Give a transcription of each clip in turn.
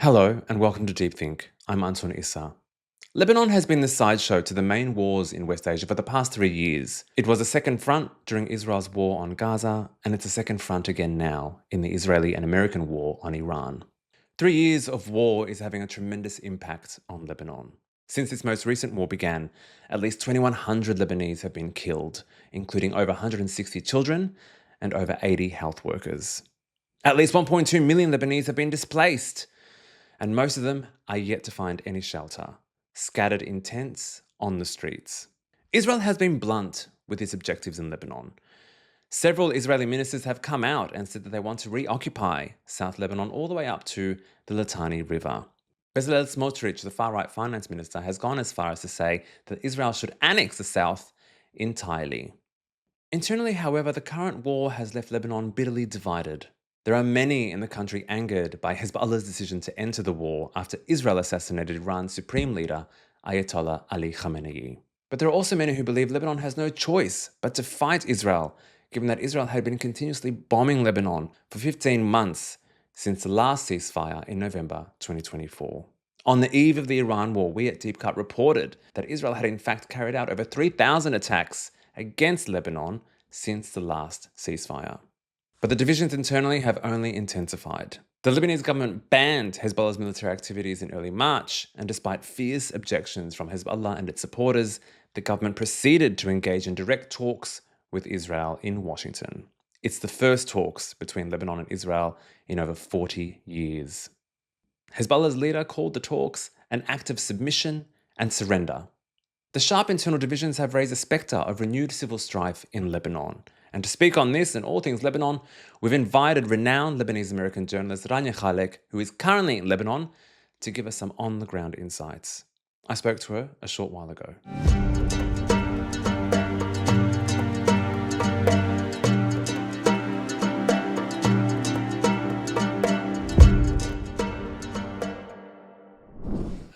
Hello and welcome to Deep Think. I'm Anton Issa. Lebanon has been the sideshow to the main wars in West Asia for the past 3 years. It was a second front during Israel's war on Gaza, and it's a second front again now in the Israeli and American war on Iran. 3 years of war is having a tremendous impact on Lebanon. Since this most recent war began, at least 2,100 Lebanese have been killed, including over 160 children and over 80 health workers. At least 1.2 million Lebanese have been displaced, and most of them are yet to find any shelter, scattered in tents on the streets. Israel has been blunt with its objectives in Lebanon. Several Israeli ministers have come out and said that they want to reoccupy South Lebanon all the way up to the Litani River. Bezalel Smotrich, the far-right finance minister, has gone as far as to say that Israel should annex the south entirely. Internally, however, the current war has left Lebanon bitterly divided. There are many in the country angered by Hezbollah's decision to enter the war after Israel assassinated Iran's supreme leader, Ayatollah Ali Khamenei. But there are also many who believe Lebanon has no choice but to fight Israel, given that Israel had been continuously bombing Lebanon for 15 months since the last ceasefire in November 2024. On the eve of the Iran war, we at Deep Cut reported that Israel had in fact carried out over 3,000 attacks against Lebanon since the last ceasefire. But the divisions internally have only intensified. The Lebanese government banned Hezbollah's military activities in early March, and despite fierce objections from Hezbollah and its supporters, the government proceeded to engage in direct talks with Israel in Washington. It's the first talks between Lebanon and Israel in over 40 years. Hezbollah's leader called the talks an act of submission and surrender. The sharp internal divisions have raised a spectre of renewed civil strife in Lebanon. And to speak on this and all things Lebanon, we've invited renowned Lebanese-American journalist Rania Khalek, who is currently in Lebanon, to give us some on-the-ground insights. I spoke to her a short while ago.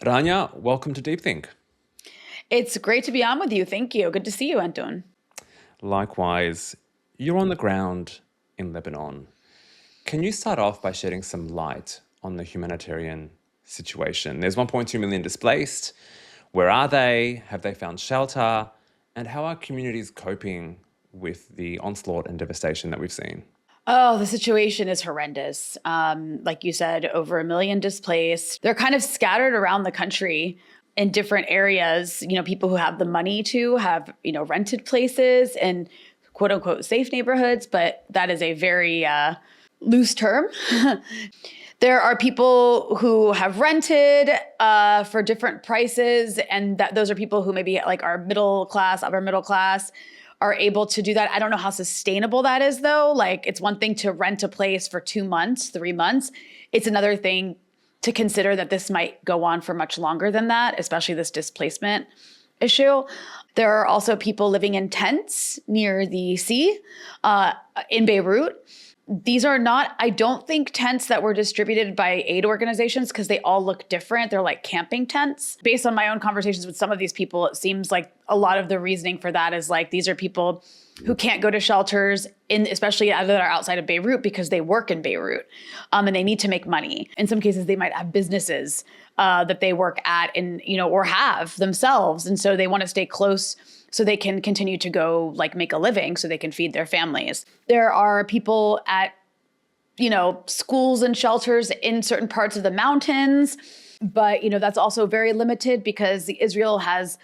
Rania, welcome to Deep Think. It's great to be on with you. Thank you. Good to see you, Anton. Likewise, you're on the ground in Lebanon. Can you start off by shedding some light on the humanitarian situation? There's 1.2 million displaced. Where are they? Have they found shelter? And how are communities coping with the onslaught and devastation that we've seen? Oh, the situation is horrendous. Like you said, over 1 million displaced. They're kind of scattered around the country in different areas. You know, people who have the money to have, rented places and quote unquote safe neighborhoods, but that is a very loose term. There are people who have rented for different prices, and those are people who maybe like are middle class, upper middle class, are able to do that. I don't know how sustainable that is though. Like, it's one thing to rent a place for 2 months, 3 months. It's another thing to consider that this might go on for much longer than that, especially this displacement issue. There are also people living in tents near the sea in Beirut. These are not, I don't think, tents that were distributed by aid organizations because they all look different. They're like camping tents. Based on my own conversations with some of these people, it seems like a lot of the reasoning for that is like these are people who can't go to shelters, especially that are outside of Beirut because they work in Beirut and they need to make money. In some cases, they might have businesses that they work at and, or have themselves. And so they want to stay close so they can continue to go like make a living so they can feed their families. There are people at, schools and shelters in certain parts of the mountains, but, that's also very limited because Israel has,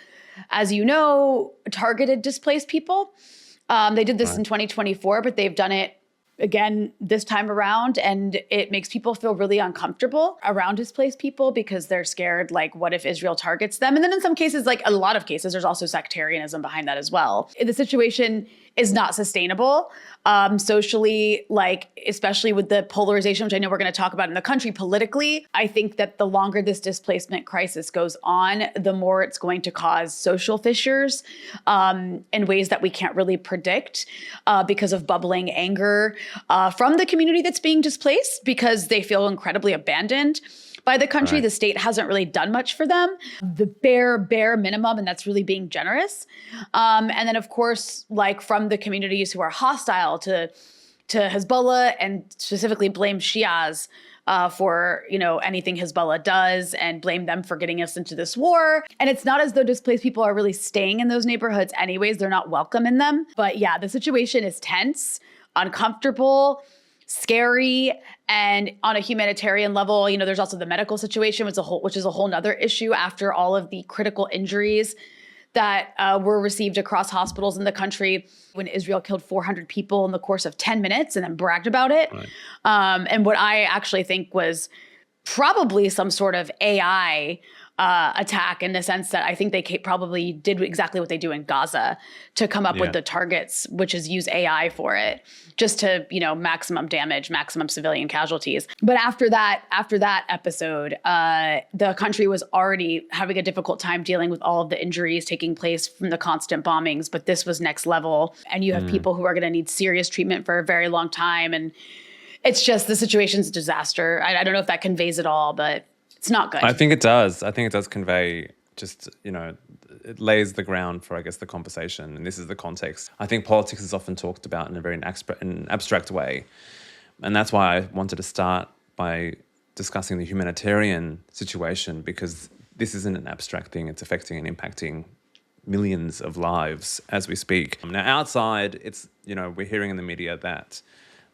as you know, targeted displaced people. They did this in 2024, but they've done it again this time around, and it makes people feel really uncomfortable around displaced people because they're scared, like, what if Israel targets them? And then in some cases, like a lot of cases, there's also sectarianism behind that as well. The situation is not sustainable socially, like, especially with the polarization, which I know we're going to talk about in the country politically. I think that the longer this displacement crisis goes on, the more it's going to cause social fissures in ways that we can't really predict because of bubbling anger from the community that's being displaced because they feel incredibly abandoned by the country. Right. The state hasn't really done much for them. The bare minimum, and that's really being generous. And then, of course, like from the communities who are hostile to Hezbollah and specifically blame Shias for, anything Hezbollah does and blame them for getting us into this war. And it's not as though displaced people are really staying in those neighborhoods anyways. They're not welcome in them. But yeah, the situation is tense, uncomfortable, scary. And on a humanitarian level, there's also the medical situation, which is a whole nother issue after all of the critical injuries that were received across hospitals in the country when Israel killed 400 people in the course of 10 minutes and then bragged about it. Right. And what I actually think was probably some sort of AI attack, in the sense that I think they probably did exactly what they do in Gaza to come up with the targets, which is use AI for it, just to, maximum damage, maximum civilian casualties. But after that episode, the country was already having a difficult time dealing with all of the injuries taking place from the constant bombings. But this was next level. And you have people who are going to need serious treatment for a very long time. And it's just, the situation's a disaster. I don't know if that conveys it all, but it's not good. I think it does. I think it does convey just, it lays the ground for, I guess, the conversation. And this is the context. I think politics is often talked about in a very abstract way. And that's why I wanted to start by discussing the humanitarian situation, because this isn't an abstract thing. It's affecting and impacting millions of lives as we speak. Now, outside, it's, we're hearing in the media that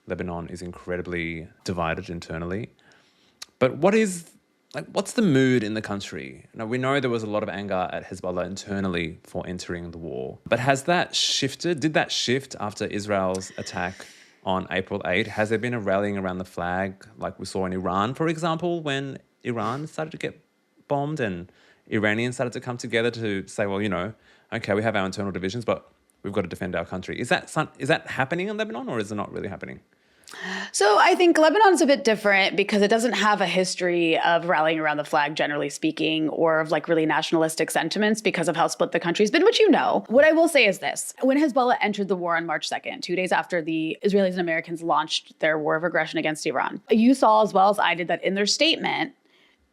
Lebanon is incredibly divided internally. But what's the mood in the country? Now, we know there was a lot of anger at Hezbollah internally for entering the war. But has that shifted? Did that shift after Israel's attack on April 8? Has there been a rallying around the flag, like we saw in Iran, for example, when Iran started to get bombed and Iranians started to come together to say, well, okay, we have our internal divisions, but we've got to defend our country. Is that happening in Lebanon, or is it not really happening? So I think Lebanon's a bit different because it doesn't have a history of rallying around the flag, generally speaking, or of really nationalistic sentiments because of how split the country's been, which What I will say is this. When Hezbollah entered the war on March 2nd, 2 days after the Israelis and Americans launched their war of aggression against Iran, you saw as well as I did that in their statement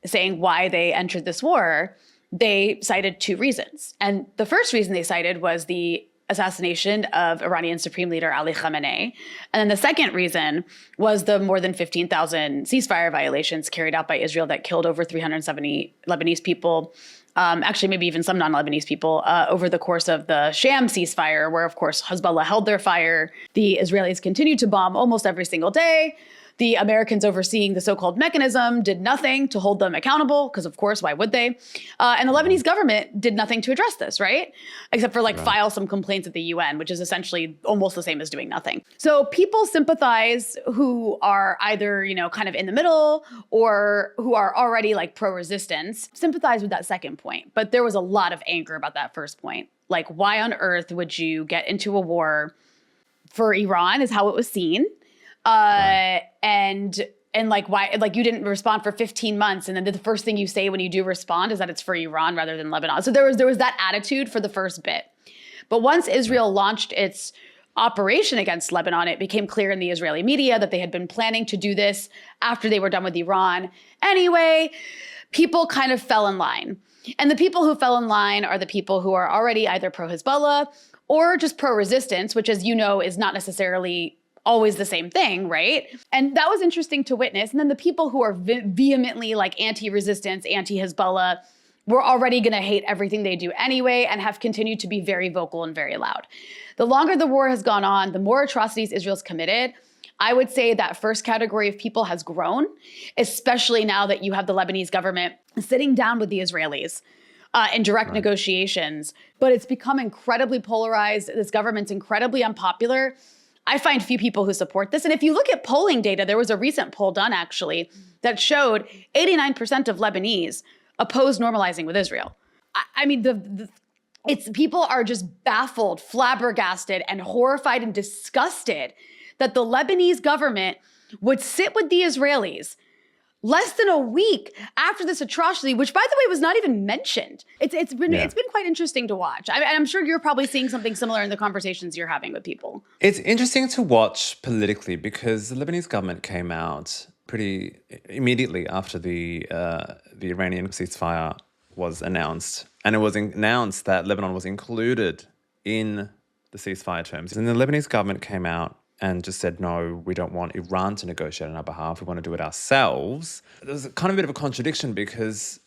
saying why they entered this war, they cited two reasons. And the first reason they cited was the assassination of Iranian Supreme Leader Ali Khamenei. And then the second reason was the more than 15,000 ceasefire violations carried out by Israel that killed over 370 Lebanese people, actually maybe even some non-Lebanese people, over the course of the sham ceasefire, where, of course, Hezbollah held their fire. The Israelis continued to bomb almost every single day. The Americans overseeing the so-called mechanism did nothing to hold them accountable, because, of course, why would they? And the Lebanese government did nothing to address this, right? Except for file some complaints at the UN, which is essentially almost the same as doing nothing. So people sympathize who are either, kind of in the middle or who are already pro-resistance, sympathize with that second point. But there was a lot of anger about that first point. Why on earth would you get into a war for Iran is how it was seen. Right. And why, you didn't respond for 15 months. And then the first thing you say when you do respond is that it's for Iran rather than Lebanon. So there was that attitude for the first bit. But once Israel launched its operation against Lebanon, it became clear in the Israeli media that they had been planning to do this after they were done with Iran. Anyway, people kind of fell in line. And the people who fell in line are the people who are already either pro-Hezbollah or just pro-resistance, which, as you know, is not necessarily always the same thing, right? And that was interesting to witness. And then the people who are vehemently anti-resistance, anti-Hezbollah, were already going to hate everything they do anyway and have continued to be very vocal and very loud. The longer the war has gone on, the more atrocities Israel's committed. I would say that first category of people has grown, especially now that you have the Lebanese government sitting down with the Israelis in direct negotiations. But it's become incredibly polarized. This government's incredibly unpopular. I find few people who support this. And if you look at polling data, there was a recent poll done actually that showed 89% of Lebanese oppose normalizing with Israel. I mean, it's people are just baffled, flabbergasted, and horrified and disgusted that the Lebanese government would sit with the Israelis less than a week after this atrocity, which, by the way, was not even mentioned. It's been quite interesting to watch. I'm sure you're probably seeing something similar in the conversations you're having with people. It's interesting to watch politically because the Lebanese government came out pretty immediately after the Iranian ceasefire was announced. And it was announced that Lebanon was included in the ceasefire terms. And the Lebanese government came out and just said, no, we don't want Iran to negotiate on our behalf. We want to do it ourselves. There's kind of a bit of a contradiction because,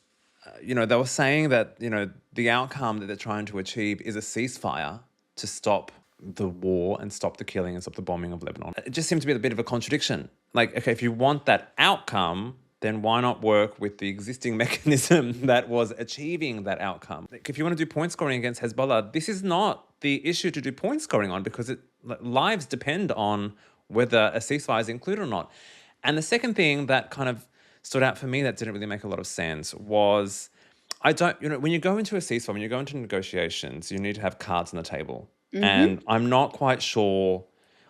they were saying that, the outcome that they're trying to achieve is a ceasefire to stop the war and stop the killing and stop the bombing of Lebanon. It just seemed to be a bit of a contradiction. Like, okay, if you want that outcome, then why not work with the existing mechanism that was achieving that outcome? Like, if you want to do point scoring against Hezbollah, this is not the issue to do point scoring on because lives depend on whether a ceasefire is included or not. And the second thing that kind of stood out for me that didn't really make a lot of sense was, when you go into a ceasefire, when you go into negotiations, you need to have cards on the table. Mm-hmm. And I'm not quite sure,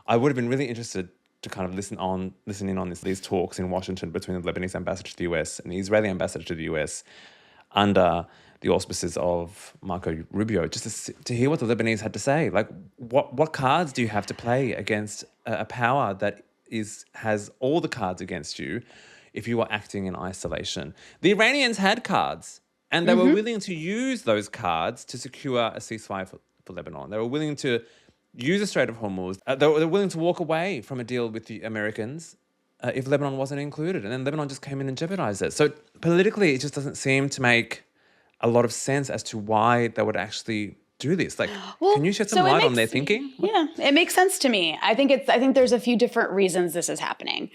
I would have been really interested to kind of listen in on these talks in Washington between the Lebanese ambassador to the US and the Israeli ambassador to the US under the auspices of Marco Rubio, just to hear what the Lebanese had to say. Like, what cards do you have to play against a power that has all the cards against you if you are acting in isolation? The Iranians had cards, and they were willing to use those cards to secure a ceasefire for Lebanon. They were willing to use the Strait of Hormuz. They were willing to walk away from a deal with the Americans if Lebanon wasn't included. And then Lebanon just came in and jeopardized it. So politically, it just doesn't seem to make a lot of sense as to why they would actually do this. Like, can you shed some light on their thinking? Yeah, it makes sense to me. I think there's a few different reasons this is happening.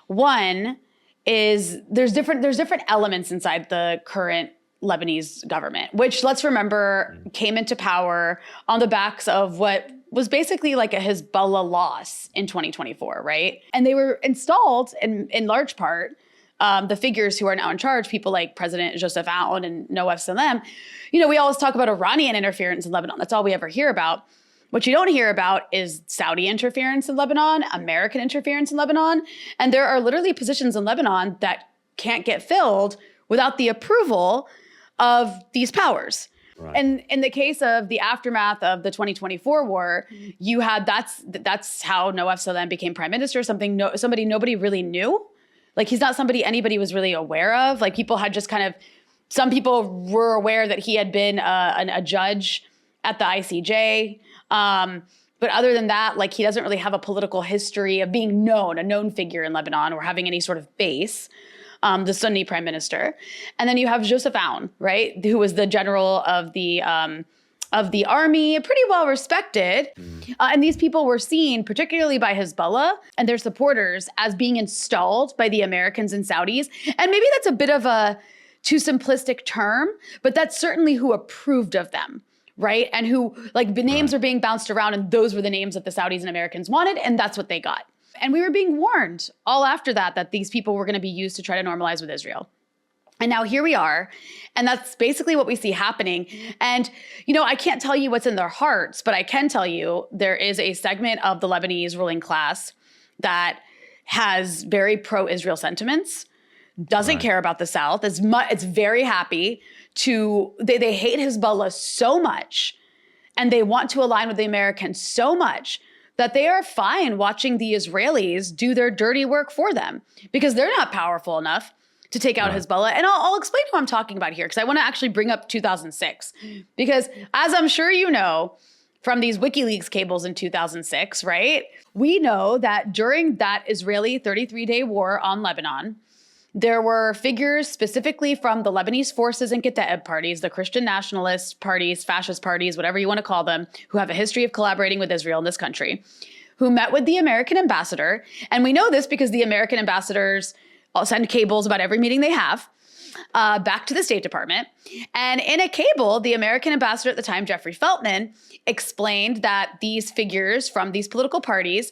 One is there's different elements inside the current Lebanese government, which, let's remember, came into power on the backs of what was basically like a Hezbollah loss in 2024, right? And they were installed in large part, the figures who are now in charge, people like President Joseph Aoun and Nawaf Salem. We always talk about Iranian interference in Lebanon. That's all we ever hear about. What you don't hear about is Saudi interference in Lebanon, American interference in Lebanon. And there are literally positions in Lebanon that can't get filled without the approval of these powers. Right. And in the case of the aftermath of the 2024 war, you had that's how Nawaf Salem became prime minister, somebody nobody really knew. Like, he's not somebody anybody was really aware of. Like, people had just some people were aware that he had been a judge at the ICJ. But other than that, like, he doesn't really have a political history of being a known figure in Lebanon or having any sort of base. The Sunni prime minister. And then you have Joseph Aoun, right, who was the general of the army, pretty well respected. And these people were seen, particularly by Hezbollah and their supporters, as being installed by the Americans and Saudis. And maybe that's a bit of a too simplistic term, but that's certainly who approved of them, right? And who, like, the names are being bounced around, and those were the names that the Saudis and Americans wanted, and that's what they got. And we were being warned all after that these people were going to be used to try to normalize with Israel. And now here we are. And that's basically what we see happening. And, I can't tell you what's in their hearts, but I can tell you there is a segment of the Lebanese ruling class that has very pro-Israel sentiments, doesn't care about the South as much. It's very happy they hate Hezbollah so much, and they want to align with the Americans so much that they are fine watching the Israelis do their dirty work for them because they're not powerful enough to take out Hezbollah. And I'll explain who I'm talking about here, because I want to actually bring up 2006. Because as I'm sure you know from these WikiLeaks cables in 2006, right? We know that during that Israeli 33-day war on Lebanon, there were figures specifically from the Lebanese forces and Kataeb parties, the Christian nationalist parties, fascist parties, whatever you want to call them, who have a history of collaborating with Israel in this country, who met with the American ambassador. And we know this because the American ambassadors send cables about every meeting they have back to the State Department. And in a cable, the American ambassador at the time, Jeffrey Feltman, explained that these figures from these political parties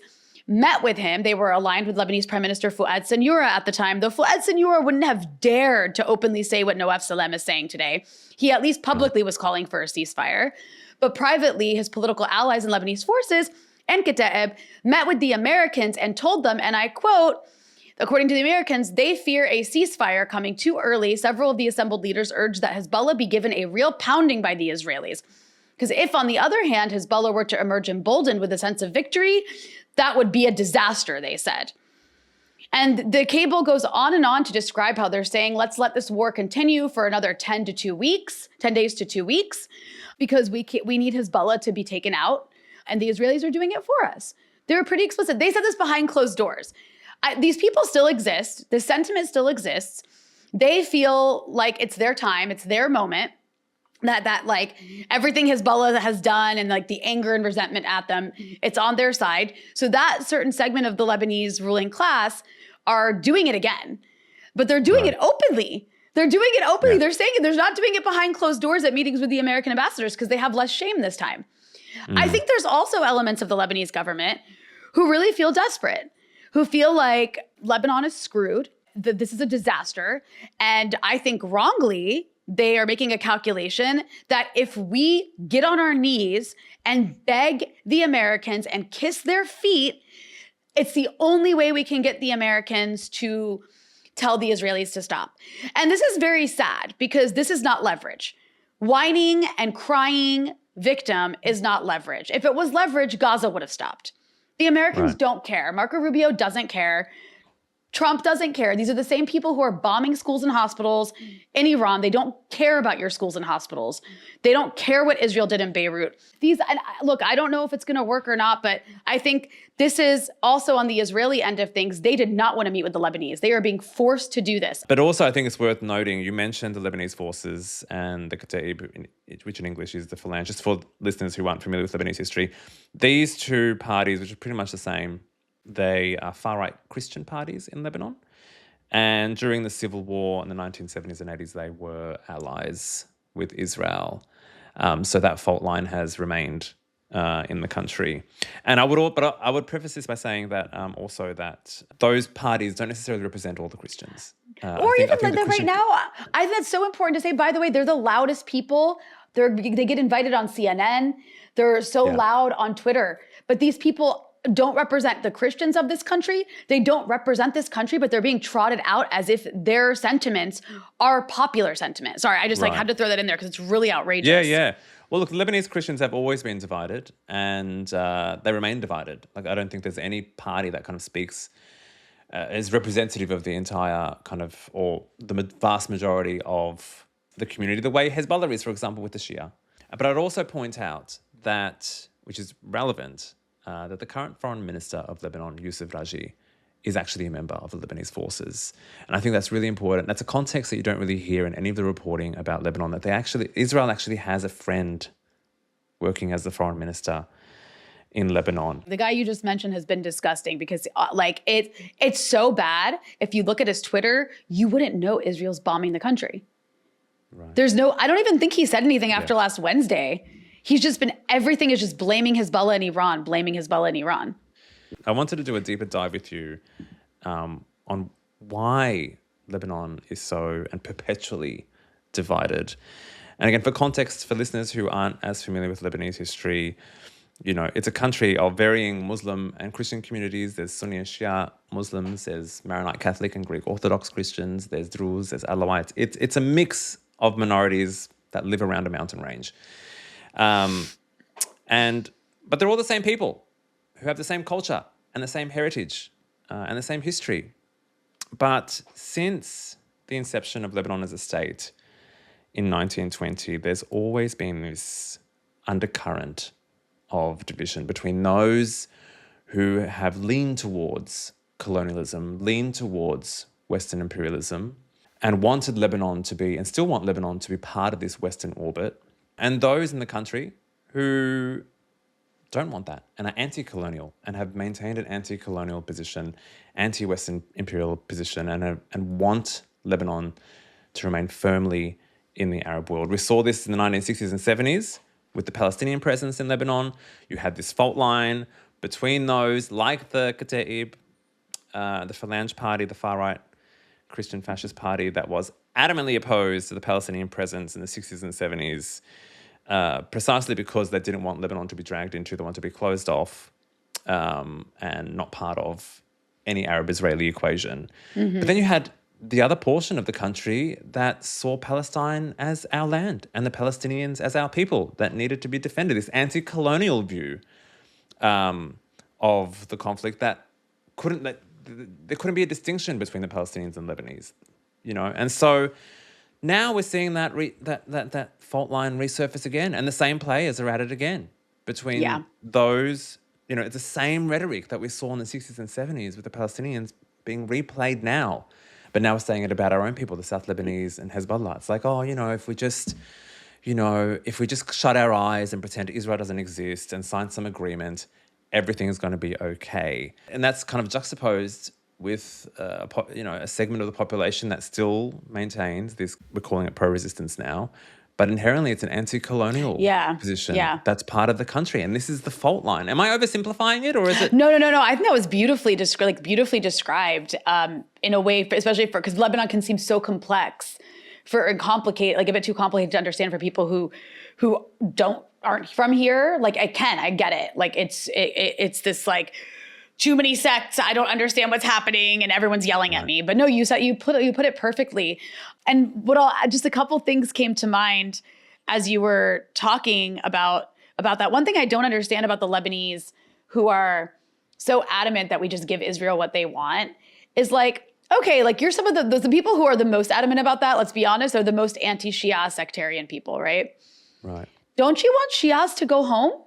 met with him. They were aligned with Lebanese Prime Minister Fouad Senoura at the time, though Fouad Senoura wouldn't have dared to openly say what Nawaf Salem is saying today. He at least publicly was calling for a ceasefire. But privately, his political allies in Lebanese forces and Kataeb met with the Americans and told them, and I quote, according to the Americans, they fear a ceasefire coming too early. Several of the assembled leaders urged that Hezbollah be given a real pounding by the Israelis. Because if, on the other hand, Hezbollah were to emerge emboldened with a sense of victory, that would be a disaster, they said. And the cable goes on and on to describe how they're saying, let's let this war continue for another 10 days to 2 weeks, because we need Hezbollah to be taken out, and the Israelis are doing it for us. They were pretty explicit. They said this behind closed doors. These people still exist. The sentiment still exists. They feel like it's their time. It's their moment. That like everything Hezbollah has done and like the anger and resentment at them, it's on their side. So that certain segment of the Lebanese ruling class are doing it again, but they're doing it openly. They're doing it openly. Yeah. They're saying it. They're not doing it behind closed doors at meetings with the American ambassadors because they have less shame this time. I think there's also elements of the Lebanese government who really feel desperate, who feel like Lebanon is screwed, that this is a disaster. And I think wrongly, they are making a calculation that if we get on our knees and beg the Americans and kiss their feet, it's the only way we can get the Americans to tell the Israelis to stop. And this is very sad because this is not leverage. Whining and crying victim is not leverage. If it was leverage, Gaza would have stopped. The Americans don't care. Marco Rubio doesn't care. Trump doesn't care. These are the same people who are bombing schools and hospitals in Iran. They don't care about your schools and hospitals. They don't care what Israel did in Beirut. Look, I don't know if it's going to work or not, but I think this is also on the Israeli end of things. They did not want to meet with the Lebanese. They are being forced to do this. But also, I think it's worth noting, you mentioned the Lebanese forces and the Kataib, which in English is the Phalange. Just for listeners who aren't familiar with Lebanese history, these two parties, which are pretty much the same, they are far-right Christian parties in Lebanon. And during the civil war in the 1970s and 80s, they were allies with Israel. So that fault line has remained in the country. And I would preface this by saying that also that those parties don't necessarily represent all the Christians. Right now, I think that's so important to say. By the way, they're the loudest people. They get invited on CNN. They're so loud on Twitter. But these people don't represent the Christians of this country. They don't represent this country, but they're being trotted out as if their sentiments are popular sentiment. Sorry, I just had to throw that in there because it's really outrageous. Yeah. Well, look, Lebanese Christians have always been divided and they remain divided. Like, I don't think there's any party that kind of speaks is representative of the entire or the vast majority of the community, the way Hezbollah is, for example, with the Shia. But I'd also point out that, which is relevant, that the current foreign minister of Lebanon, Youssef Raji, is actually a member of the Lebanese forces. And I think that's really important. That's a context that you don't really hear in any of the reporting about Lebanon, that Israel actually has a friend working as the foreign minister in Lebanon. The guy you just mentioned has been disgusting because it's so bad. If you look at his Twitter, you wouldn't know Israel's bombing the country. Right. I don't even think he said anything after last Wednesday. He's just everything is just blaming Hezbollah and Iran, I wanted to do a deeper dive with you on why Lebanon is so and perpetually divided. And again, for context, for listeners who aren't as familiar with Lebanese history, it's a country of varying Muslim and Christian communities. There's Sunni and Shia Muslims, there's Maronite Catholic and Greek Orthodox Christians, there's Druze, there's Alawites. It's a mix of minorities that live around a mountain range. But they're all the same people who have the same culture and the same heritage and the same history. But since the inception of Lebanon as a state in 1920, there's always been this undercurrent of division between those who have leaned towards colonialism, leaned towards Western imperialism, and wanted Lebanon to be, and still want Lebanon to be part of this Western orbit, and those in the country who don't want that and are anti-colonial and have maintained an anti-colonial position, anti-Western imperial position, and want Lebanon to remain firmly in the Arab world. We saw this in the 1960s and 70s with the Palestinian presence in Lebanon. You had this fault line between those, like the Kataib, the Phalange party, the far-right Christian fascist party that was adamantly opposed to the Palestinian presence in the 60s and 70s, precisely because they didn't want Lebanon to be dragged into, they wanted to be closed off and not part of any Arab-Israeli equation. Mm-hmm. But then you had the other portion of the country that saw Palestine as our land and the Palestinians as our people that needed to be defended, this anti-colonial view of the conflict that there couldn't be a distinction between the Palestinians and Lebanese, and so now we're seeing that fault line resurface again, and the same players are at it again between those it's the same rhetoric that we saw in the 60s and 70s with the Palestinians being replayed now. But now we're saying it about our own people, the South Lebanese and Hezbollah. It's like, if we just shut our eyes and pretend Israel doesn't exist and sign some agreement, everything is going to be okay. And that's kind of juxtaposed with a segment of the population that still maintains this, we're calling it pro-resistance now, but inherently it's an anti-colonial position that's part of the country. And this is the fault line. Am I oversimplifying it, or is it? No. I think that was beautifully described in a way, especially because Lebanon can seem so complex a bit too complicated to understand for people who aren't from here. Like I get it. Like it's this like too many sects. I don't understand what's happening, and everyone's yelling at me. But no, you put it perfectly. And just a couple things came to mind as you were talking about that. One thing I don't understand about the Lebanese who are so adamant that we just give Israel what they want is like, okay, like you're some of the people who are the most adamant about that, let's be honest, are the most anti-Shia sectarian people, right? Right. Don't you want Shias to go home?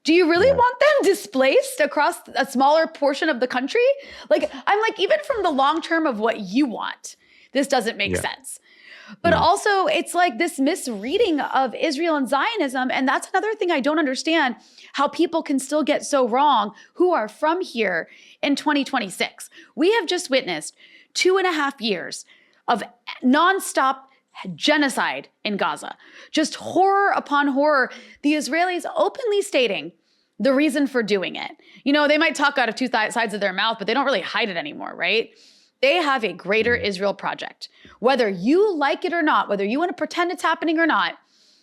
Do you really want them displaced across a smaller portion of the country? Like, I'm like, even from the long term of what you want, this doesn't make sense. But also, it's like this misreading of Israel and Zionism. And that's another thing I don't understand, how people can still get so wrong who are from here in 2026. We have just witnessed 2.5 years of nonstop genocide in Gaza, just horror upon horror. The Israelis openly stating the reason for doing it. They might talk out of two sides of their mouth, but they don't really hide it anymore, right? They have a greater Israel project. Whether you like it or not, whether you want to pretend it's happening or not,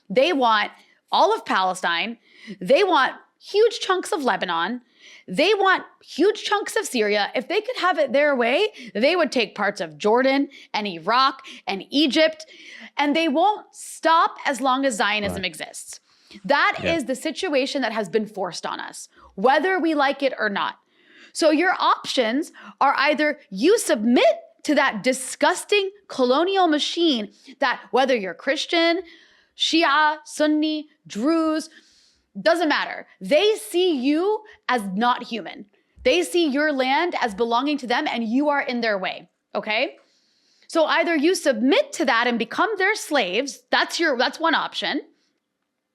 they want all of Palestine. They want huge chunks of Lebanon. They want huge chunks of Syria. If they could have it their way, they would take parts of Jordan and Iraq and Egypt, and they won't stop as long as Zionism exists. That is the situation that has been forced on us, whether we like it or not. So your options are either you submit to that disgusting colonial machine that, whether you're Christian, Shia, Sunni, Druze, doesn't matter. They see you as not human. They see your land as belonging to them, and you are in their way, okay? So either you submit to that and become their slaves. That's one option.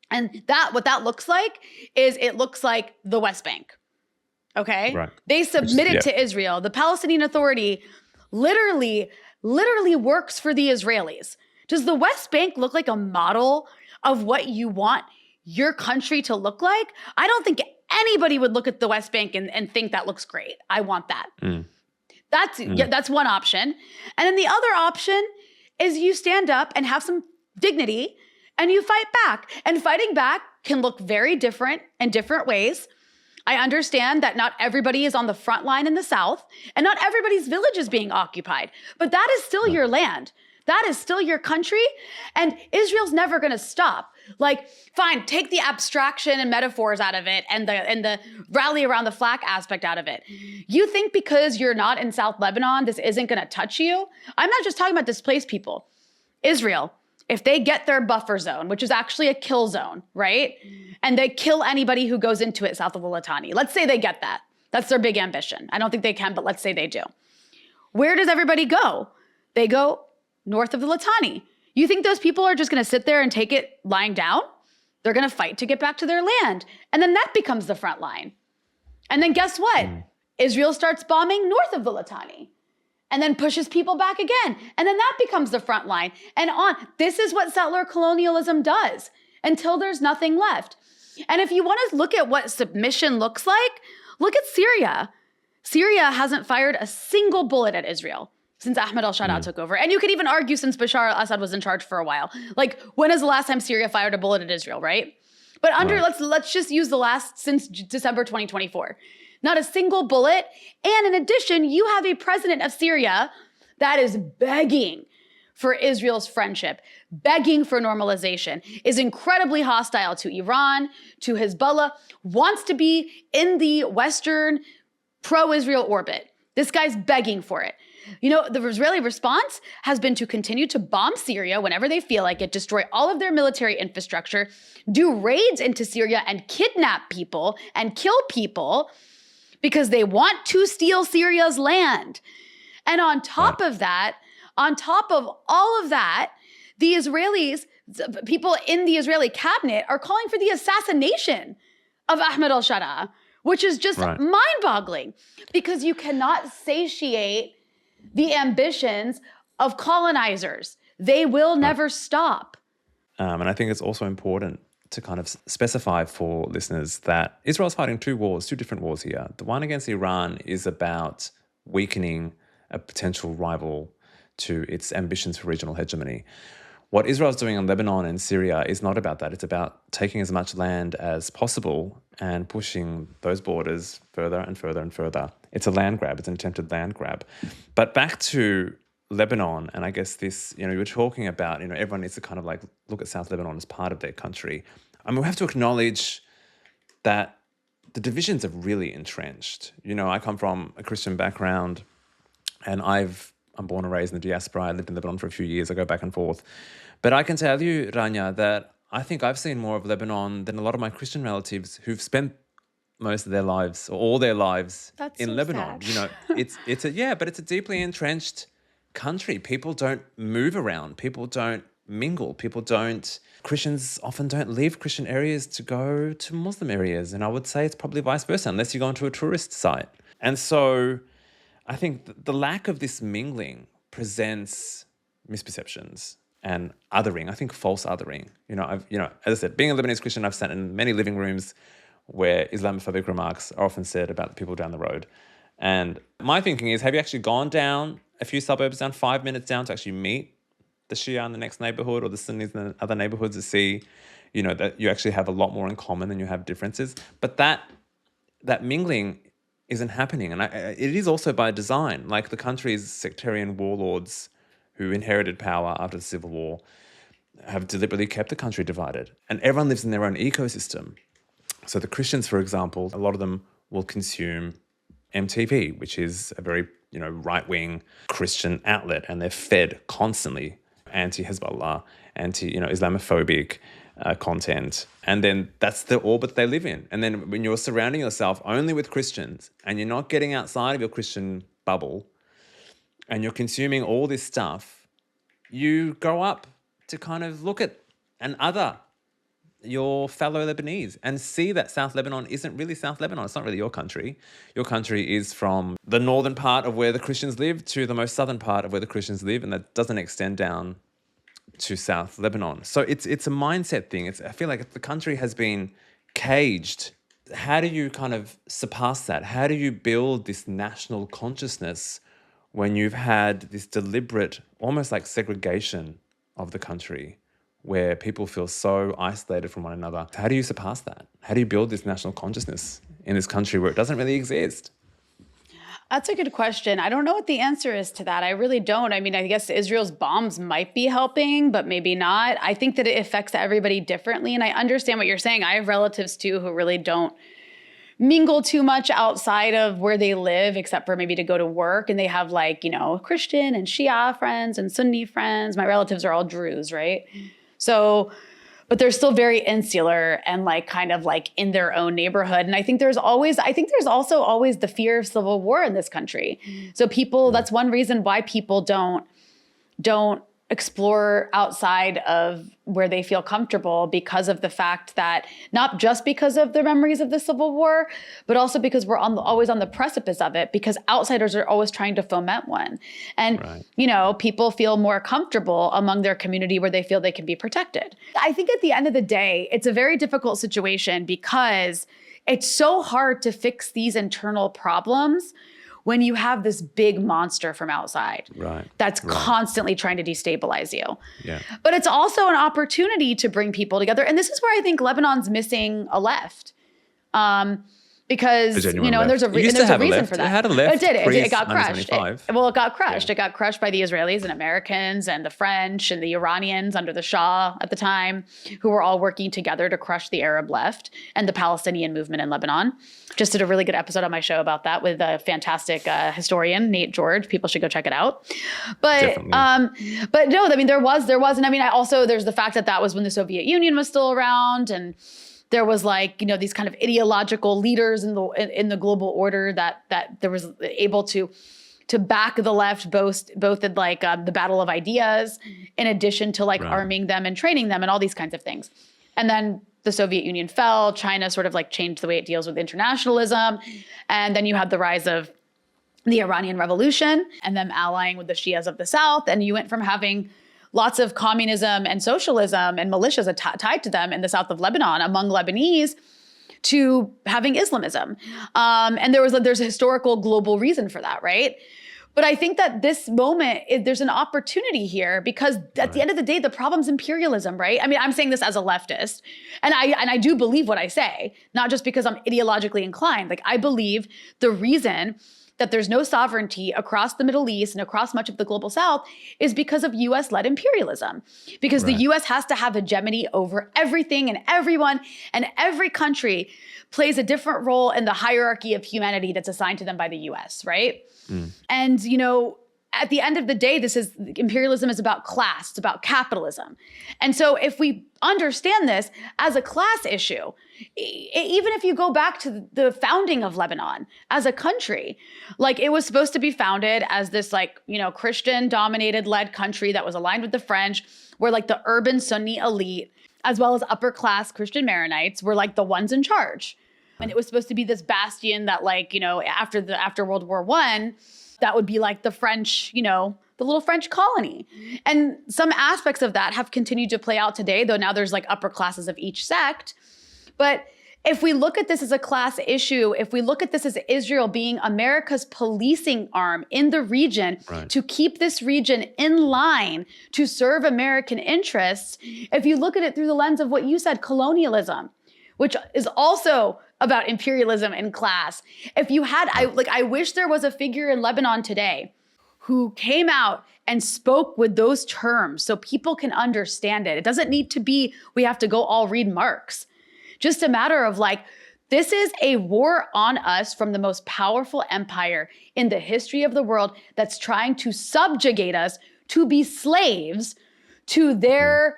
And what that looks like is it looks like the West Bank. Okay? Right. They submitted to Israel. The Palestinian Authority literally works for the Israelis. Does the West Bank look like a model of what you want your country to look like? I don't think anybody would look at the West Bank and think that looks great. I want that. That's one option. And then the other option is you stand up and have some dignity and you fight back. And fighting back can look very different in different ways. I understand that not everybody is on the front line in the South, and not everybody's village is being occupied, but that is still your land. That is still your country, and Israel's never going to stop. Like, fine, take the abstraction and metaphors out of it and the rally around the flag aspect out of it. You think because you're not in South Lebanon, this isn't going to touch you? I'm not just talking about displaced people. Israel, if they get their buffer zone, which is actually a kill zone, right? And they kill anybody who goes into it south of the Litani. Let's say they get that. That's their big ambition. I don't think they can, but let's say they do. Where does everybody go? They go north of the Litani. You think those people are just going to sit there and take it lying down? They're going to fight to get back to their land. And then that becomes the front line. And then guess what? Israel starts bombing north of the Litani and then pushes people back again. And then that becomes the front line and on. This is what settler colonialism does until there's nothing left. And if you want to look at what submission looks like, look at Syria. Syria hasn't fired a single bullet at Israel since Ahmed al-Sharaa took over. And you could even argue since Bashar al-Assad was in charge for a while. Like, when is the last time Syria fired a bullet at Israel, right? But let's just use the last since December 2024. Not a single bullet. And in addition, you have a president of Syria that is begging for Israel's friendship, begging for normalization, is incredibly hostile to Iran, to Hezbollah, wants to be in the Western pro-Israel orbit. This guy's begging for it. The Israeli response has been to continue to bomb Syria whenever they feel like it, destroy all of their military infrastructure, do raids into Syria and kidnap people and kill people because they want to steal Syria's land. And on top of that, on top of all of that, the Israelis, people in the Israeli cabinet are calling for the assassination of Ahmed al-Sharaa, which is just mind-boggling because you cannot satiate the ambitions of colonizers. They will never stop. And I think it's also important to kind of specify for listeners that Israel's fighting two different wars here. The one against Iran is about weakening a potential rival to its ambitions for regional hegemony. What Israel's doing in Lebanon and Syria is not about that. It's about taking as much land as possible and pushing those borders further and further and further. It's a land grab. It's an attempted land grab. But back to Lebanon, and I guess this, you were talking about, everyone needs to kind of like look at South Lebanon as part of their country. I mean, we have to acknowledge that the divisions are really entrenched. I come from a Christian background, and I'm born and raised in the diaspora. I lived in Lebanon for a few years. I go back and forth. But I can tell you, Rania, that I think I've seen more of Lebanon than a lot of my Christian relatives who've spent most of their lives or all their lives in Lebanon. Sad. But it's a deeply entrenched country. People don't move around. People don't mingle. Christians often don't leave Christian areas to go to Muslim areas. And I would say it's probably vice versa, unless you go into a tourist site. And so I think the lack of this mingling presents misperceptions and othering. I think false othering. As I said, being a Lebanese Christian, I've sat in many living rooms where Islamophobic remarks are often said about the people down the road. And my thinking is, have you actually gone down a few suburbs down, 5 minutes down, to actually meet the Shia in the next neighborhood or the Sunnis in the other neighborhoods, to see, that you actually have a lot more in common than you have differences? But that mingling isn't happening. And it is also by design. Like the country's sectarian warlords who inherited power after the Civil War have deliberately kept the country divided. And everyone lives in their own ecosystem. So the Christians, for example, a lot of them will consume MTV, which is a very, right-wing Christian outlet. And they're fed constantly anti-Hezbollah, anti-Islamophobic content. And then that's the orbit they live in. And then when you're surrounding yourself only with Christians and you're not getting outside of your Christian bubble and you're consuming all this stuff, you grow up to kind of look at and other your fellow Lebanese and see that South Lebanon isn't really South Lebanon. It's not really your country. Your country is from the northern part of where the Christians live to the most southern part of where the Christians live, and that doesn't extend down to South Lebanon. So it's a mindset thing. I feel like the country has been caged. How do you kind of surpass that? How do you build this national consciousness when you've had this deliberate, almost like segregation of the country, where people feel so isolated from one another? How do you surpass that? How do you build this national consciousness in this country where it doesn't really exist? That's a good question. I don't know what the answer is to that. I really don't. I mean, I guess Israel's bombs might be helping, but maybe not. I think that it affects everybody differently. And I understand what you're saying. I have relatives too who really don't mingle too much outside of where they live, except for maybe to go to work. And they have Christian and Shia friends and Sunni friends. My relatives are all Druze, right? So, but they're still very insular and kind of in their own neighborhood. And I think there's also always the fear of civil war in this country. So that's one reason why people don't explore outside of where they feel comfortable, because of the fact that, not just because of the memories of the Civil War, but also because we're always on the precipice of it, because outsiders are always trying to foment one. And, people feel more comfortable among their community where they feel they can be protected. I think at the end of the day, it's a very difficult situation because it's so hard to fix these internal problems when you have this big monster from outside that's constantly trying to destabilize you. Yeah. But it's also an opportunity to bring people together. And this is where I think Lebanon's missing a left. because, genuine and there's left. a It used to there's a have a reason left. for that. It had a left It did. It got crushed. 1975. It got crushed. It got crushed by the Israelis and Americans and the French and the Iranians under the Shah at the time, who were all working together to crush the Arab left and the Palestinian movement in Lebanon. Just did a really good episode on my show about that with a fantastic historian, Nate George. People should go check it out. But but no, I mean, there was, and I mean, there's the fact that was when the Soviet Union was still around, and there was these kind of ideological leaders in the global order that there was able to back the left both in the battle of ideas, in addition to arming them and training them and all these kinds of things. And then the Soviet Union fell. China sort of changed the way it deals with internationalism. And then you had the rise of the Iranian Revolution and them allying with the Shias of the South. And you went from having lots of communism and socialism and militias tied to them in the south of Lebanon among Lebanese to having Islamism. And there's a historical global reason for that, right? But I think that this moment, there's an opportunity here because at the end of the day, the problem's imperialism, right? I mean, I'm saying this as a leftist, and I do believe what I say, not just because I'm ideologically inclined. I believe the reason that there's no sovereignty across the Middle East and across much of the global South is because of US-led imperialism. Because the US has to have hegemony over everything and everyone, and every country plays a different role in the hierarchy of humanity that's assigned to them by the US, right? And, at the end of the day, imperialism is about class, it's about capitalism. And so if we understand this as a class issue, even if you go back to the founding of Lebanon as a country, it was supposed to be founded as this Christian dominated led country that was aligned with the French, where the urban Sunni elite, as well as upper class Christian Maronites, were the ones in charge. And it was supposed to be this bastion that after World War I, that would be the French, the little French colony. And some aspects of that have continued to play out today, though now there's upper classes of each sect. But if we look at this as a class issue, if we look at this as Israel being America's policing arm in the region to keep this region in line to serve American interests, if you look at it through the lens of what you said, colonialism, which is also about imperialism and class. If you had, I wish there was a figure in Lebanon today who came out and spoke with those terms so people can understand it. It doesn't need to be, we have to go all read Marx. Just a matter of this is a war on us from the most powerful empire in the history of the world that's trying to subjugate us to be slaves to their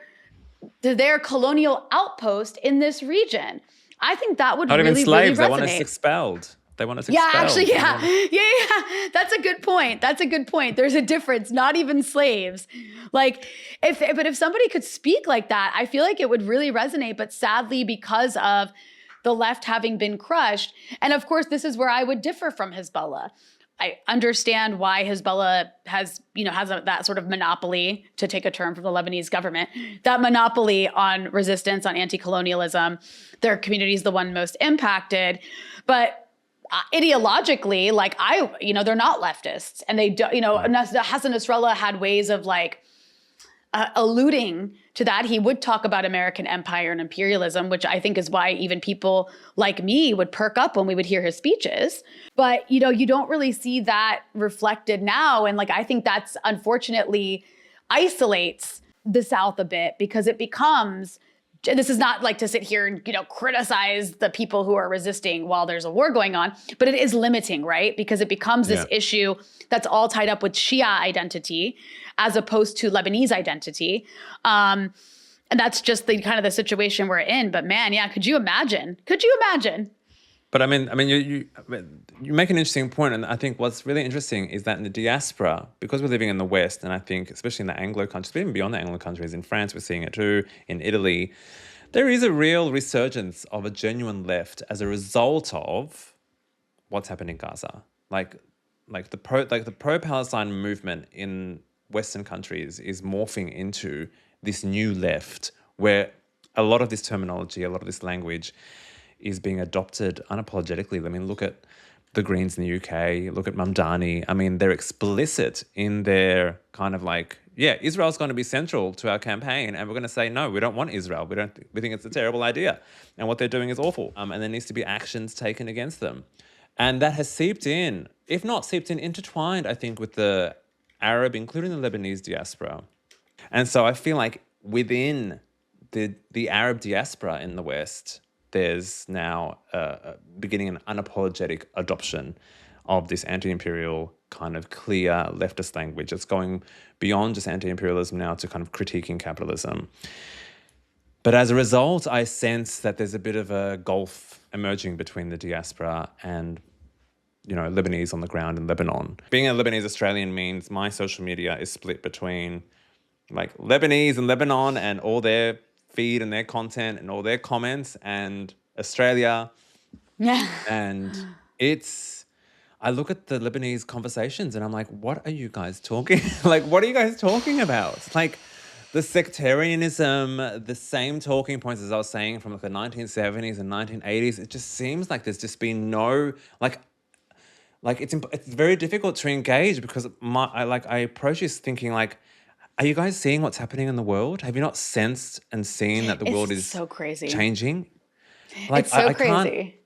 colonial outpost in this region. I think that would really slaves. Really resonate. They want us expelled. They want us expelled. Yeah. That's a good point. There's a difference. Not even slaves. But if somebody could speak like that, I feel like it would really resonate. But sadly, because of the left having been crushed, and of course, this is where I would differ from Hezbollah. I understand why Hezbollah has that sort of monopoly, to take a term from the Lebanese government, that monopoly on resistance, on anti-colonialism. Their community is the one most impacted. But ideologically, they're not leftists. And they do, Hassan Nasrallah had ways of alluding to that. He would talk about American empire and imperialism, which I think is why even people like me would perk up when we would hear his speeches. But, you don't really see that reflected now. And I think that's unfortunately isolates the South a bit, because it becomes, this is not to sit here and, criticize the people who are resisting while there's a war going on, but it is limiting, right? Because it becomes this issue that's all tied up with Shia identity as opposed to Lebanese identity. And that's just the kind of the situation we're in. But man, could you imagine? But I mean, you make an interesting point, and I think what's really interesting is that in the diaspora, because we're living in the West, and I think especially in the Anglo countries, but even beyond the Anglo countries, in France we're seeing it too, in Italy, there is a real resurgence of a genuine left as a result of what's happened in Gaza. The pro-Palestine movement in Western countries is morphing into this new left, where a lot of this terminology, a lot of this language is being adopted unapologetically. I mean, look at the Greens in the UK, look at Mamdani. I mean, they're explicit in their kind of Israel's going to be central to our campaign, and we're going to say, no, we don't want Israel. We think it's a terrible idea, and what they're doing is awful. And there needs to be actions taken against them. And that has seeped in, if not seeped in, intertwined, I think, with the Arab, including the Lebanese diaspora. And so I feel like within the Arab diaspora in the West, there's now beginning an unapologetic adoption of this anti-imperial kind of clear leftist language. It's going beyond just anti-imperialism now to kind of critiquing capitalism. But as a result, I sense that there's a bit of a gulf emerging between the diaspora and, Lebanese on the ground in Lebanon. Being a Lebanese Australian means my social media is split between like Lebanese and Lebanon and all their feed and their content and all their comments, and Australia. Yeah. And I look at the Lebanese conversations and I'm like, what are you guys talking? What are you guys talking about? It's like the sectarianism, the same talking points as I was saying from the 1970s and 1980s. It just seems like there's just been no, it's very difficult to engage because I approach this thinking are you guys seeing what's happening in the world? Have you not sensed and seen that the world is so crazy changing? It's so crazy.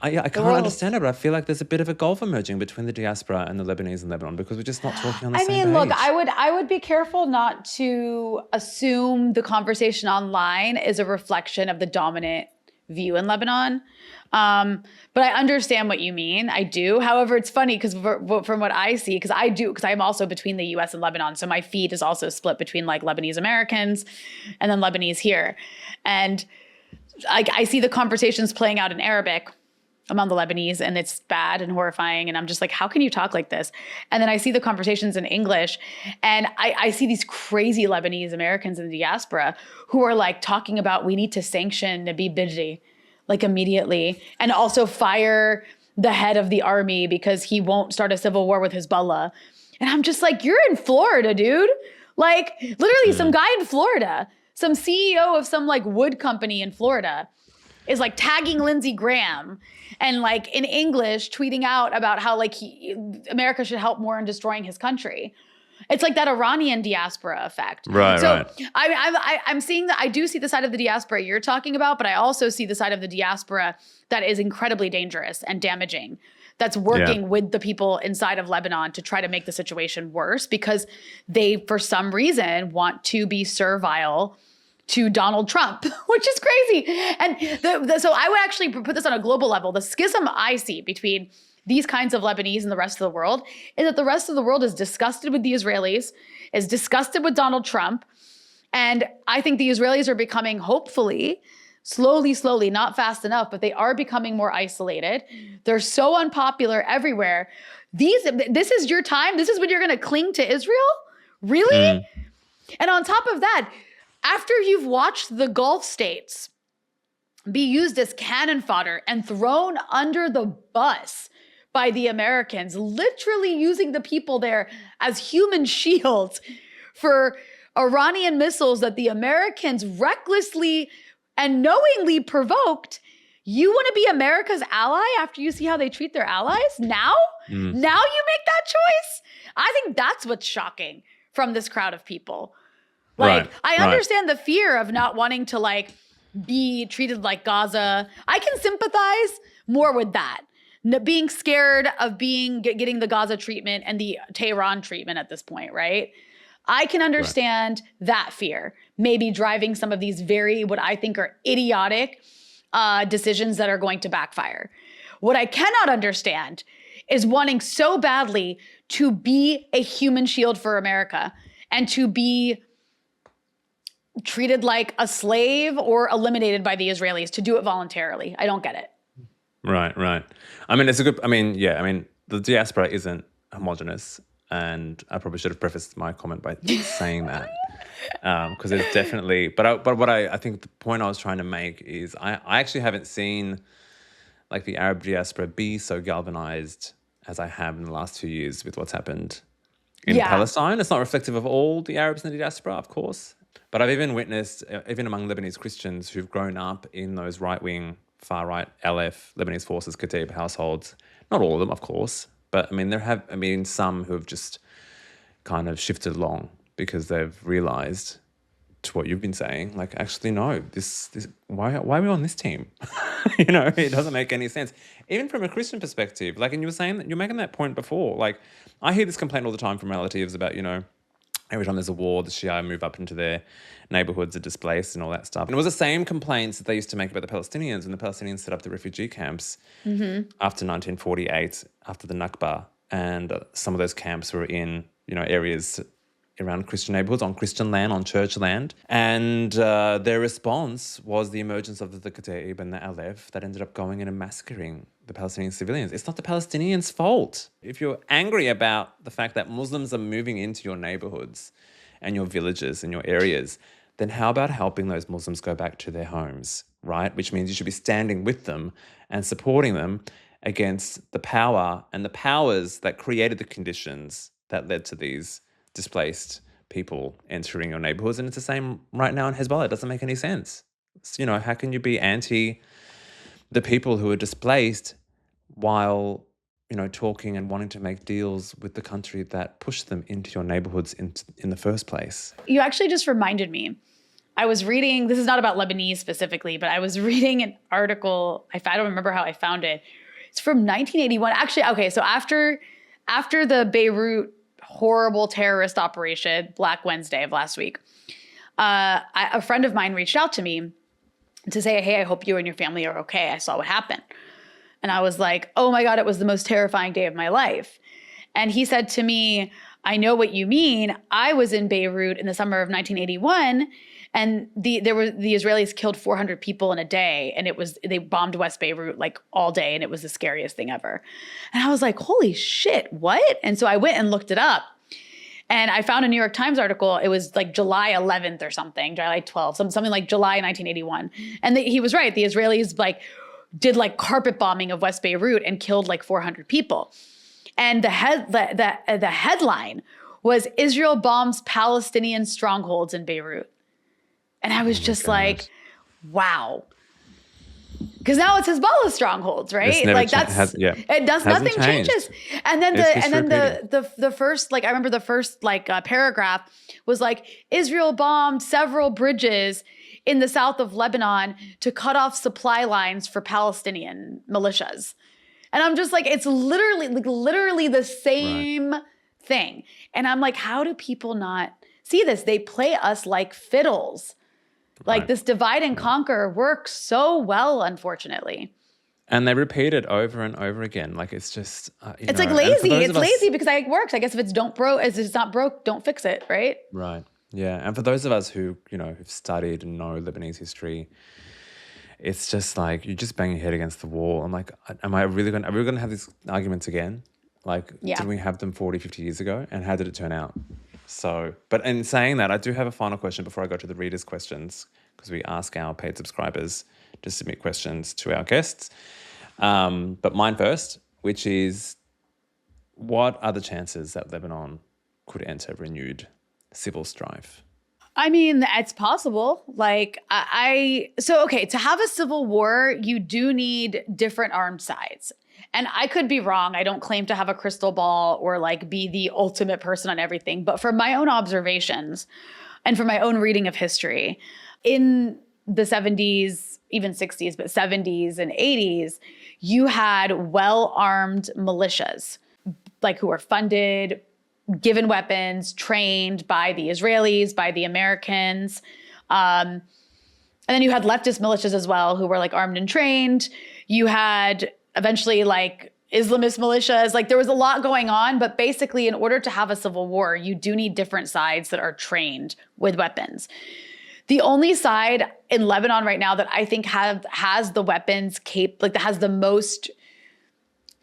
I can't understand it, but I feel like there's a bit of a gulf emerging between the diaspora and the Lebanese in Lebanon because we're just not talking on the same page. Look, I would be careful not to assume the conversation online is a reflection of the dominant view in Lebanon. But I understand what you mean. I do. However, it's funny because from what I see, because I'm also between the US and Lebanon. So my feed is also split between Lebanese Americans and then Lebanese here. And I see the conversations playing out in Arabic among the Lebanese, and it's bad and horrifying. And I'm just like, how can you talk like this? And then I see the conversations in English, and I see these crazy Lebanese Americans in the diaspora who are talking about we need to sanction Nabi Bidri immediately, and also fire the head of the army because he won't start a civil war with Hezbollah. And I'm just like, you're in Florida, dude. Literally some guy in Florida, some CEO of some wood company in Florida is tagging Lindsey Graham and in English tweeting out about how America should help more in destroying his country. It's that Iranian diaspora effect. Right. I'm seeing that. I do see the side of the diaspora you're talking about, but I also see the side of the diaspora that is incredibly dangerous and damaging. That's working with the people inside of Lebanon to try to make the situation worse because they, for some reason, want to be servile to Donald Trump, which is crazy. And so I would actually put this on a global level. The schism I see between these kinds of Lebanese and the rest of the world is that the rest of the world is disgusted with the Israelis, is disgusted with Donald Trump. And I think the Israelis are becoming, hopefully, slowly, not fast enough, but they are becoming more isolated. They're so unpopular everywhere. This is your time? This is when you're going to cling to Israel? Really? And on top of that, after you've watched the Gulf states be used as cannon fodder and thrown under the bus by the Americans, literally using the people there as human shields for Iranian missiles that the Americans recklessly and knowingly provoked, you want to be America's ally after you see how they treat their allies? Now? Now you make that choice? I think that's what's shocking from this crowd of people. I understand the fear of not wanting to be treated like Gaza. I can sympathize more with that. Being scared of getting the Gaza treatment and the Tehran treatment at this point, right? I can understand that fear. Maybe driving some of these what I think are idiotic decisions that are going to backfire. What I cannot understand is wanting so badly to be a human shield for America and to be treated like a slave or eliminated by the Israelis, to do it voluntarily. I don't get it. Right. The diaspora isn't homogenous, and I probably should have prefaced my comment by saying that, because it's definitely. But what I think the point I was trying to make is I actually haven't seen the Arab diaspora be so galvanized as I have in the last 2 years with what's happened in Palestine. It's not reflective of all the Arabs in the diaspora, of course. But I've even witnessed, even among Lebanese Christians who've grown up in those right-wing, far-right LF, Lebanese Forces, Kataib households, not all of them, of course, but there have some who have just kind of shifted along because they've realized, to what you've been saying, like, actually, no, this why are we on this team? It doesn't make any sense. Even from a Christian perspective, like, and you were saying that you're making that point before. Like, I hear this complaint all the time from relatives about, every time there's a war, the Shia move up into their neighborhoods, are displaced and all that stuff. And it was the same complaints that they used to make about the Palestinians when the Palestinians set up the refugee camps after 1948, after the Nakba. And some of those camps were in, areas around Christian neighborhoods, on Christian land, on church land. And their response was the emergence of the Kataib and the Aleph that ended up going in and massacring the Palestinian civilians. It's not the Palestinians' fault. If you're angry about the fact that Muslims are moving into your neighborhoods and your villages and your areas, then how about helping those Muslims go back to their homes, right? Which means you should be standing with them and supporting them against the power and the powers that created the conditions that led to these displaced people entering your neighborhoods. And it's the same right now in Hezbollah. It doesn't make any sense. How can you be anti the people who are displaced while, talking and wanting to make deals with the country that pushed them into your neighborhoods in the first place? You actually just reminded me. I was reading, this is not about Lebanese specifically, but I was reading an article. I don't remember how I found it. It's from 1981. Actually, okay, so after the Beirut horrible terrorist operation, Black Wednesday of last week, a friend of mine reached out to me to say, hey, I hope you and your family are okay. I saw what happened. And I was like, oh my God, it was the most terrifying day of my life. And he said to me, I know what you mean. I was in Beirut in the summer of 1981, and the Israelis killed 400 people in a day, and they bombed West Beirut like all day, and it was the scariest thing ever. And I was like, holy shit, what? And so I went and looked it up, and I found a New York Times article. It was like July 11th or something, July 12th, something like July 1981. And he was right. The Israelis did carpet bombing of West Beirut and killed 400 people. And the headline was Israel bombs Palestinian strongholds in Beirut. And I was just like, wow. Because now it's Hezbollah strongholds, right? It does, nothing changes. And then the first, I remember the first paragraph was Israel bombed several bridges in the south of Lebanon to cut off supply lines for Palestinian militias. And I'm just it's literally the same thing. And I'm like, how do people not see this? They play us like fiddles. This divide and conquer works so well, unfortunately. And they repeat it over and over again. It's just, it's lazy. It's lazy because it works. I guess if it's not broke, don't fix it, right? Right. Yeah. And for those of us who, who've studied and know Lebanese history, it's just you just bang your head against the wall. I'm like, are we really going to have these arguments again? Did we have them 40, 50 years ago? And how did it turn out? So, but in saying that, I do have a final question before I go to the readers' questions, because we ask our paid subscribers to submit questions to our guests. But mine first, which is, what are the chances that Lebanon could enter renewed civil strife? I mean, it's possible. To have a civil war, you do need different armed sides. And I could be wrong. I don't claim to have a crystal ball or be the ultimate person on everything. But from my own observations and from my own reading of history, in the 70s, even 60s, but 70s and 80s, you had well-armed militias, who were funded, given weapons, trained by the Israelis, by the Americans. And then you had leftist militias as well, who were armed and trained. You had eventually Islamist militias. There was a lot going on, but basically in order to have a civil war, you do need different sides that are trained with weapons. The only side in Lebanon right now that I think has the weapons that has the most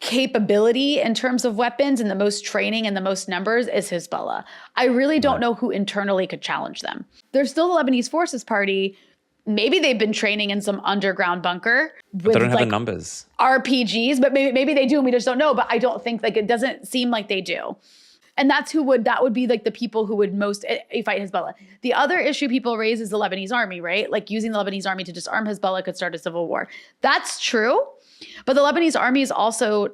capability in terms of weapons and the most training and the most numbers is Hezbollah. I really don't know who internally could challenge them. There's still the Lebanese Forces Party. Maybe they've been training in some underground bunker with they don't have the numbers. RPGs, but maybe they do and we just don't know. But I don't think it doesn't seem like they do. And that would be the people who would most fight Hezbollah. The other issue people raise is the Lebanese army, right? Using the Lebanese army to disarm Hezbollah could start a civil war. That's true. But the Lebanese army is also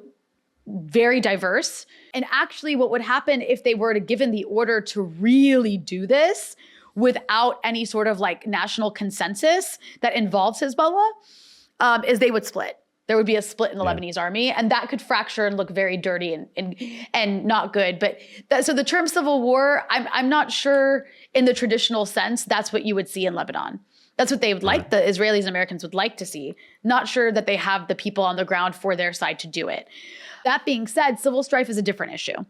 very diverse. And actually what would happen if they were to given the order to really do this without any sort of like national consensus that involves Hezbollah, is they would split. There would be a split in the Lebanese army, and that could fracture and look very dirty and not good. But so the term civil war, I'm not sure in the traditional sense that's what you would see in Lebanon. That's what they would like, the Israelis and Americans would like to see. Not sure that they have the people on the ground for their side to do it. That being said, civil strife is a different issue.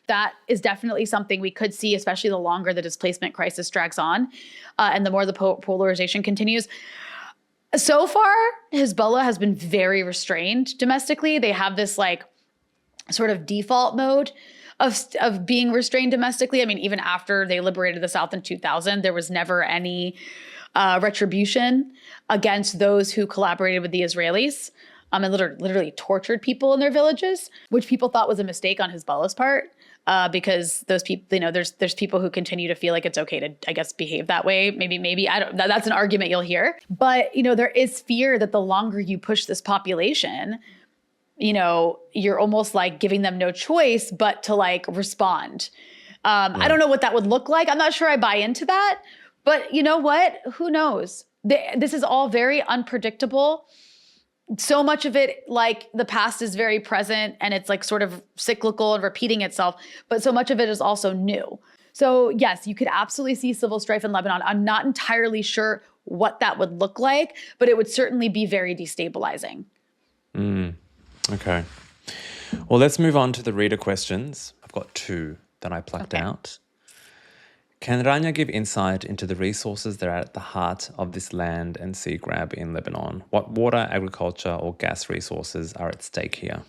That is definitely something we could see, especially the longer the displacement crisis drags on and the more the polarization continues. So far, Hezbollah has been very restrained domestically. They have this like sort of default mode of being restrained domestically. I mean, even after they liberated the South in 2000, there was never any retribution against those who collaborated with the Israelis and literally tortured people in their villages, which people thought was a mistake on Hezbollah's part. Because those people, you know, there's people who continue to feel like it's okay to, I guess, behave that way. Maybe I don't. That's an argument you'll hear. But you know, there is fear that the longer you push this population, you know, you're almost like giving them no choice but to like respond. I don't know what that would look like. I'm not sure I buy into that. But you know what? Who knows? This is all very unpredictable. So much of it, like the past is very present and it's like sort of cyclical and repeating itself, but so much of it is also new. So yes, you could absolutely see civil strife in Lebanon. I'm not entirely sure what that would look like, but it would certainly be very destabilizing. Okay. Well, let's move on to the reader questions. I've got two that I plucked out. Can Rania give insight into the resources that are at the heart of this land and sea grab in Lebanon? What water, agriculture, or gas resources are at stake here?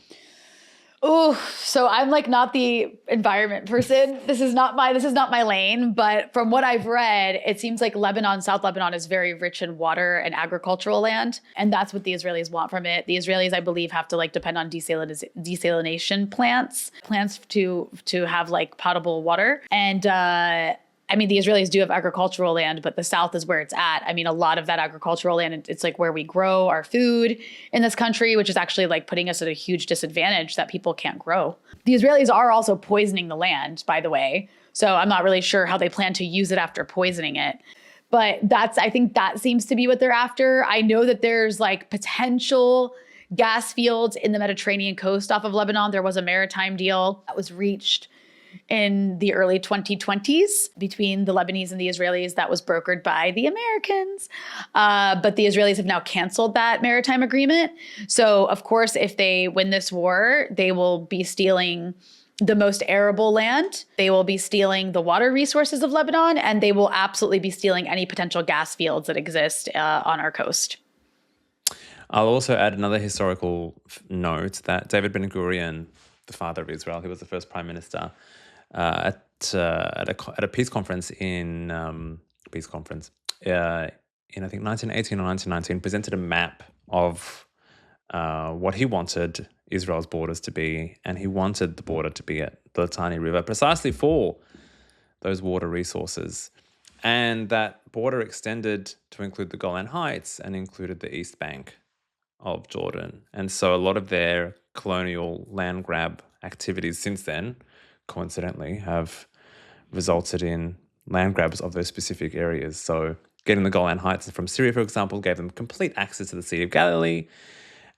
Oh, so I'm like not the environment person. This is not my lane, but from what I've read, it seems like South Lebanon is very rich in water and agricultural land. And that's what the Israelis want from it. The Israelis, I believe, have to like depend on desalination plants to have like potable water. And, I mean, the Israelis do have agricultural land, but the South is where it's at. I mean, a lot of that agricultural land, it's like where we grow our food in this country, which is actually like putting us at a huge disadvantage that people can't grow. The Israelis are also poisoning the land, by the way. So I'm not really sure how they plan to use it after poisoning it. But I think that seems to be what they're after. I know that there's like potential gas fields in the Mediterranean coast off of Lebanon. There was a maritime deal that was reached in the early 2020s between the Lebanese and the Israelis that was brokered by the Americans. But the Israelis have now canceled that maritime agreement. So, of course, if they win this war, they will be stealing the most arable land. They will be stealing the water resources of Lebanon, and they will absolutely be stealing any potential gas fields that exist on our coast. I'll also add another historical note that David Ben-Gurion, the father of Israel, he was the first prime minister, at a peace conference in I think 1918 or 1919, presented a map of what he wanted Israel's borders to be, and he wanted the border to be at the Litani River precisely for those water resources. And that border extended to include the Golan Heights and included the East Bank of Jordan. And so a lot of their colonial land grab activities since then, coincidentally, have resulted in land grabs of those specific areas. So getting the Golan Heights from Syria, for example, gave them complete access to the Sea of Galilee.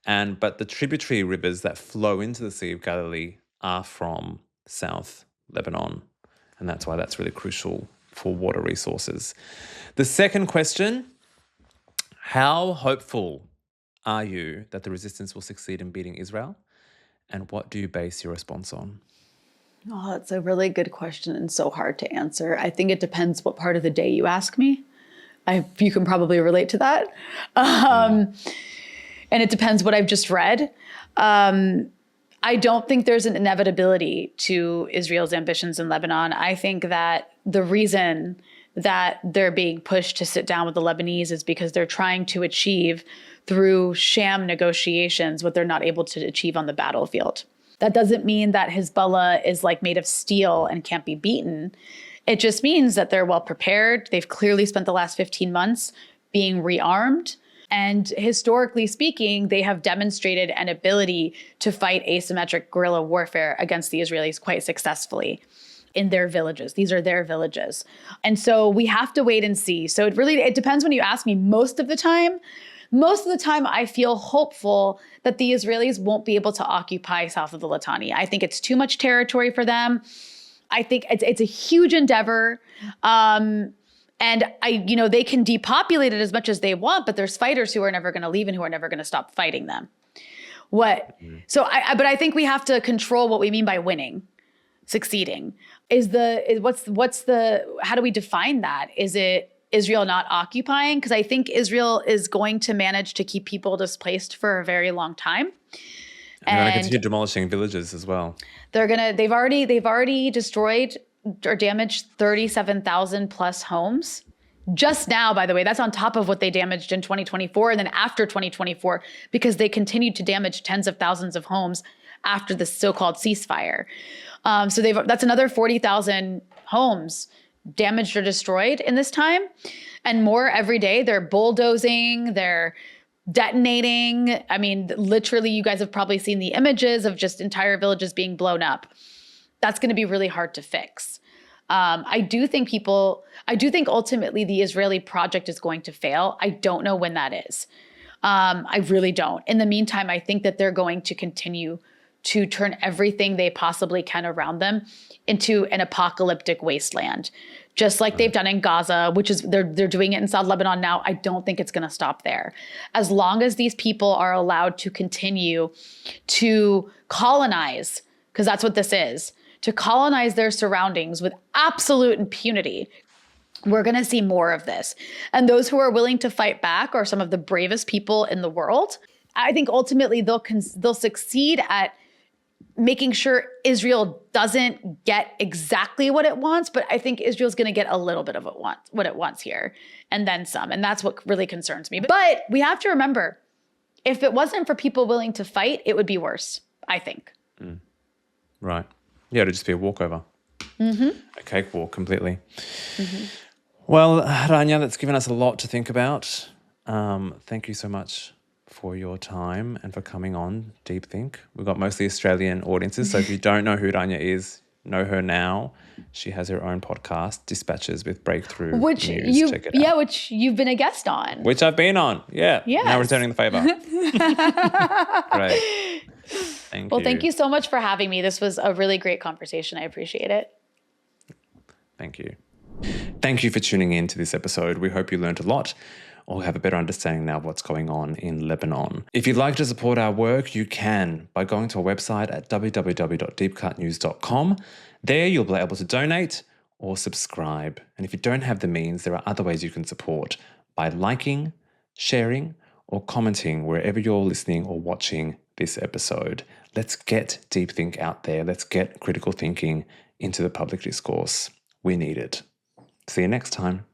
But the tributary rivers that flow into the Sea of Galilee are from South Lebanon. And that's why that's really crucial for water resources. The second question, how hopeful are you that the resistance will succeed in beating Israel? And what do you base your response on? Oh, that's a really good question and so hard to answer. I think it depends what part of the day you ask me. You can probably relate to that. And it depends what I've just read. I don't think there's an inevitability to Israel's ambitions in Lebanon. I think that the reason that they're being pushed to sit down with the Lebanese is because they're trying to achieve through sham negotiations what they're not able to achieve on the battlefield. That doesn't mean that Hezbollah is like made of steel and can't be beaten. It just means that they're well prepared. They've clearly spent the last 15 months being rearmed. And historically speaking, they have demonstrated an ability to fight asymmetric guerrilla warfare against the Israelis quite successfully in their villages. These are their villages. And so we have to wait and see. So it depends when you ask me. Most of the time, I feel hopeful that the Israelis won't be able to occupy south of the Litani. I think it's too much territory for them. I think it's a huge endeavor. And they can depopulate it as much as they want, but there's fighters who are never going to leave and who are never going to stop fighting them. But I think we have to control what we mean by winning, succeeding. How do we define that? Is it Israel not occupying? Because I think Israel is going to manage to keep people displaced for a very long time. And they're going to continue demolishing villages as well. They've already destroyed or damaged 37,000 plus homes. Just now, by the way, that's on top of what they damaged in 2024 and then after 2024, because they continued to damage tens of thousands of homes after the so-called ceasefire. So that's another 40,000 homes damaged or destroyed in this time, and more every day. They're bulldozing, they're detonating. I mean, literally, you guys have probably seen the images of just entire villages being blown up. That's going to be really hard to fix. I do think ultimately the Israeli project is going to fail. I don't know when that is. I really don't. In the meantime, I think that they're going to continue to turn everything they possibly can around them into an apocalyptic wasteland, just like they've done in Gaza, which is they're doing it in South Lebanon now. I don't think it's going to stop there. As long as these people are allowed to continue to colonize, because that's what this is, to colonize their surroundings with absolute impunity, we're going to see more of this. And those who are willing to fight back are some of the bravest people in the world. I think ultimately they'll succeed at making sure Israel doesn't get exactly what it wants, but I think Israel's going to get a little bit of what it wants here, and then some. And that's what really concerns me. But we have to remember, if it wasn't for people willing to fight, it would be worse, I think. Right. Yeah, it'd just be a walkover. A cakewalk completely. Well, Rania, that's given us a lot to think about. Thank you so much for your time and for coming on Deep Think. We've got mostly Australian audiences, so if you don't know who Rania is, know her now. She has her own podcast, Dispatches with Breakthrough News. Check it out. Which you've been a guest on. Which I've been on, yeah. Yes. Now returning the favour. Great. Thank you. Thank you so much for having me. This was a really great conversation. I appreciate it. Thank you. Thank you for tuning in to this episode. We hope you learned a lot or have a better understanding now of what's going on in Lebanon. If you'd like to support our work, you can by going to our website at www.deepcutnews.com. There you'll be able to donate or subscribe. And if you don't have the means, there are other ways you can support by liking, sharing, or commenting wherever you're listening or watching this episode. Let's get Deep Think out there. Let's get critical thinking into the public discourse. We need it. See you next time.